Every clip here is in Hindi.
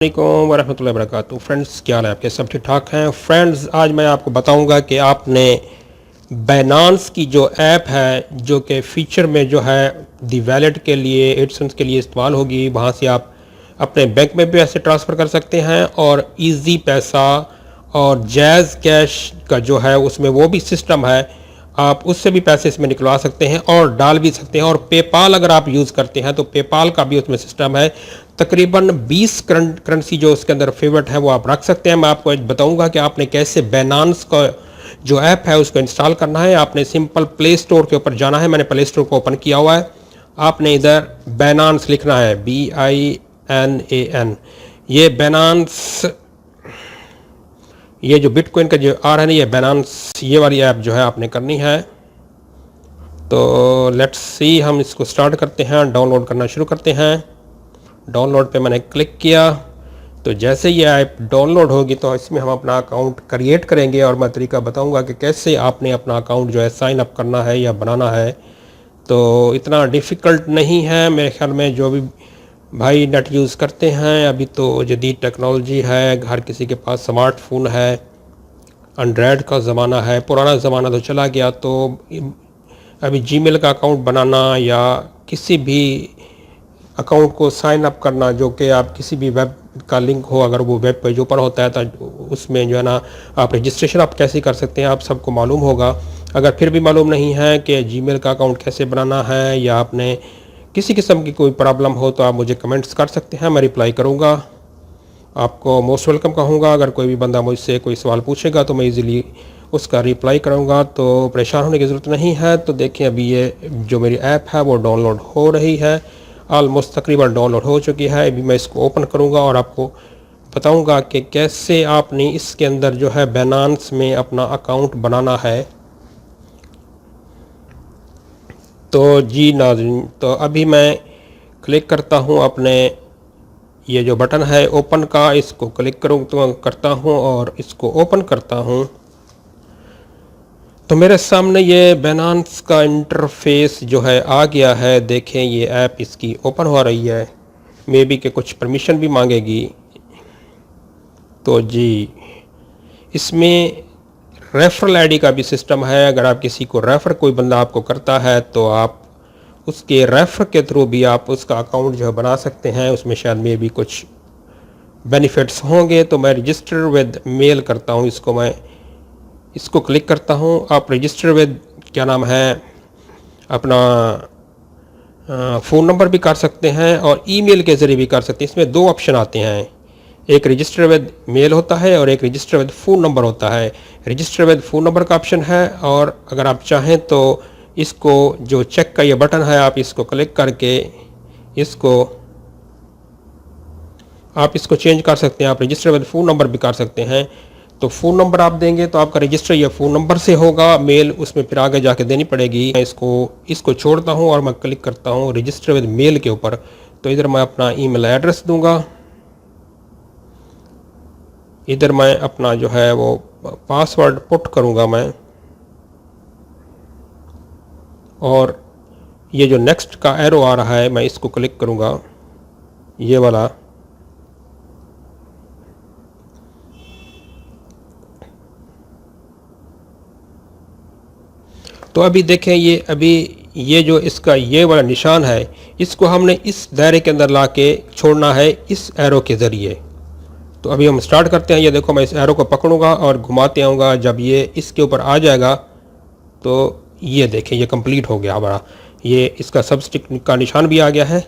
अलैकुम वरहमतुल्लाहि वबरकातुहू। फ्रेंड्स, क्या हाल है आपके? सब ठीक ठाक हैं? फ्रेंड्स, आज मैं आपको बताऊंगा कि आपने बाइनेंस की जो ऐप है, जो कि फ़ीचर में जो है दी वैलेट के लिए, एडसेंस के लिए इस्तेमाल होगी, वहाँ से आप अपने बैंक में भी पैसे ट्रांसफ़र कर सकते हैं और इजी पैसा और जैज़ कैश का जो है उसमें वो भी सिस्टम है, आप उससे भी पैसे इसमें निकलवा सकते हैं और डाल भी सकते हैं। और पेपाल अगर आप यूज़ करते हैं तो पेपाल का भी उसमें सिस्टम है। तकरीबन 20 करेंसी जो उसके अंदर फेवरेट है वो आप रख सकते हैं। मैं आपको बताऊंगा कि आपने कैसे बाइनेंस का जो ऐप है उसको इंस्टॉल करना है। आपने सिंपल प्ले स्टोर के ऊपर जाना है। मैंने प्ले स्टोर को ओपन किया हुआ है। आपने इधर बाइनेंस लिखना है, BINAN। ये बाइनेंस, ये जो बिटकॉइन का जो आ रहा है ना, ये बाइनेंस, ये वाली ऐप जो है आपने करनी है। तो लेट्स सी, हम इसको स्टार्ट करते हैं, डाउनलोड करना शुरू करते हैं। डाउनलोड पे मैंने क्लिक किया तो जैसे ये ऐप डाउनलोड होगी तो इसमें हम अपना अकाउंट क्रिएट करेंगे और मैं तरीका बताऊंगा कि कैसे आपने अपना अकाउंट जो है साइन अप करना है या बनाना है। तो इतना डिफ़िकल्ट नहीं है मेरे ख्याल में। जो भी भाई नेट यूज़ करते हैं, अभी तो जदीद टेक्नोलॉजी है, हर किसी के पास स्मार्टफोन है, एंड्रॉयड का ज़माना है, पुराना ज़माना तो चला गया। तो अभी जीमेल का अकाउंट बनाना या किसी भी अकाउंट को साइन अप करना, जो कि आप किसी भी वेब का लिंक हो, अगर वो वेब पेज ओपन होता है तो उसमें जो है ना आप रजिस्ट्रेशन आप कैसे कर सकते हैं, आप सबको मालूम होगा। अगर फिर भी मालूम नहीं है कि जीमेल का अकाउंट कैसे बनाना है या आपने किसी किस्म की कोई प्रॉब्लम हो तो आप मुझे कमेंट्स कर सकते हैं, मैं रिप्लाई करूँगा। आपको मोस्ट वेलकम कहूँगा। अगर कोई भी बंदा मुझसे कोई सवाल पूछेगा तो मैं इजीली उसका रिप्लाई करूँगा, तो परेशान होने की ज़रूरत नहीं है। तो देखें, अभी ये जो मेरी ऐप है वो डाउनलोड हो रही है, ऑलमोस्ट तकरीबन डाउनलोड हो चुकी है। अभी मैं इसको ओपन करूँगा और आपको बताऊँगा कि कैसे आपने इसके अंदर जो है बाइनेंस में अपना अकाउंट बनाना है। तो जी नाज़रीन, तो अभी मैं क्लिक करता हूँ अपने ये जो बटन है ओपन का, इसको क्लिक करता हूँ और इसको ओपन करता हूँ। तो मेरे सामने ये बाइनेंस का इंटरफेस जो है आ गया है। देखें, ये ऐप इसकी ओपन हो रही है। मे बी के कुछ परमिशन भी मांगेगी। तो जी, इसमें रेफरल आईडी का भी सिस्टम है। अगर आप किसी को रेफ़र, कोई बंदा आपको करता है तो आप उसके रेफ़र के थ्रू भी आप उसका अकाउंट जो है बना सकते हैं। उसमें शायद में भी कुछ बेनिफिट्स होंगे। तो मैं रजिस्टर विद मेल करता हूँ, इसको क्लिक करता हूँ। आप रजिस्टर विद क्या नाम है अपना फ़ोन नंबर भी कर सकते हैं और ईमेल के ज़रिए भी कर सकते हैं। इसमें दो ऑप्शन आते हैं, एक रजिस्टर विद मेल होता है और एक रजिस्टर विद फ़ोन नंबर होता है। रजिस्टर विद फ़ोन नंबर का ऑप्शन है, और अगर आप चाहें तो इसको जो चेक का ये बटन है, आप इसको क्लिक करके आप इसको चेंज कर सकते हैं। आप रजिस्टर विद फ़ोन नंबर भी कर सकते हैं। तो फ़ोन नंबर आप देंगे तो आपका रजिस्टर या फ़ोन नंबर से होगा, मेल उसमें फिर आगे जाके देनी पड़ेगी। मैं इसको छोड़ता हूँ और मैं क्लिक करता हूँ रजिस्टर विद मेल के ऊपर। तो इधर मैं अपना ईमेल एड्रेस दूंगा, इधर मैं अपना जो है वो पासवर्ड पुट करूँगा मैं, और ये जो नेक्स्ट का एरो आ रहा है मैं इसको क्लिक करूँगा, ये वाला। तो अभी देखें, ये जो इसका ये वाला निशान है, इसको हमने इस दायरे के अंदर ला के छोड़ना है इस एरो के ज़रिए। तो अभी हम स्टार्ट करते हैं। ये देखो, मैं इस एरो को पकड़ूंगा और घुमाते आऊँगा। जब ये इसके ऊपर आ जाएगा तो ये देखें, ये कंप्लीट हो गया हमारा। ये इसका सबस्टिक का निशान भी आ गया है।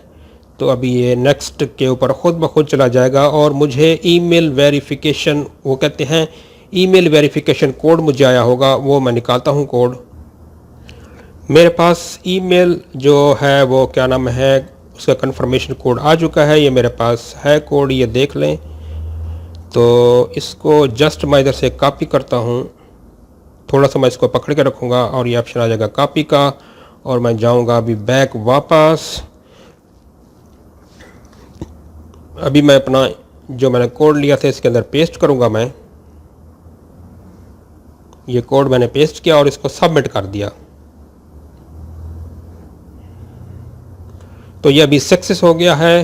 तो अभी ये नेक्स्ट के ऊपर ख़ुद ब खुद चला जाएगा और मुझे ईमेल वेरिफिकेशन, वो कहते हैं ईमेल वेरिफिकेशन कोड मुझे आया होगा, वो मैं निकालता हूँ कोड। मेरे पास ईमेल जो है वो क्या नाम है, उसका कंफर्मेशन कोड आ चुका है। ये मेरे पास है कोड, ये देख लें। तो इसको जस्ट मैं इधर से कॉपी करता हूँ, थोड़ा सा मैं इसको पकड़ के रखूँगा और ये ऑप्शन आ जाएगा कॉपी का, और मैं जाऊँगा अभी बैक वापस। अभी मैं अपना जो मैंने कोड लिया था इसके अंदर पेस्ट करूँगा। मैं ये कोड मैंने पेस्ट किया और इसको सबमिट कर दिया। तो ये अभी सक्सेस हो गया है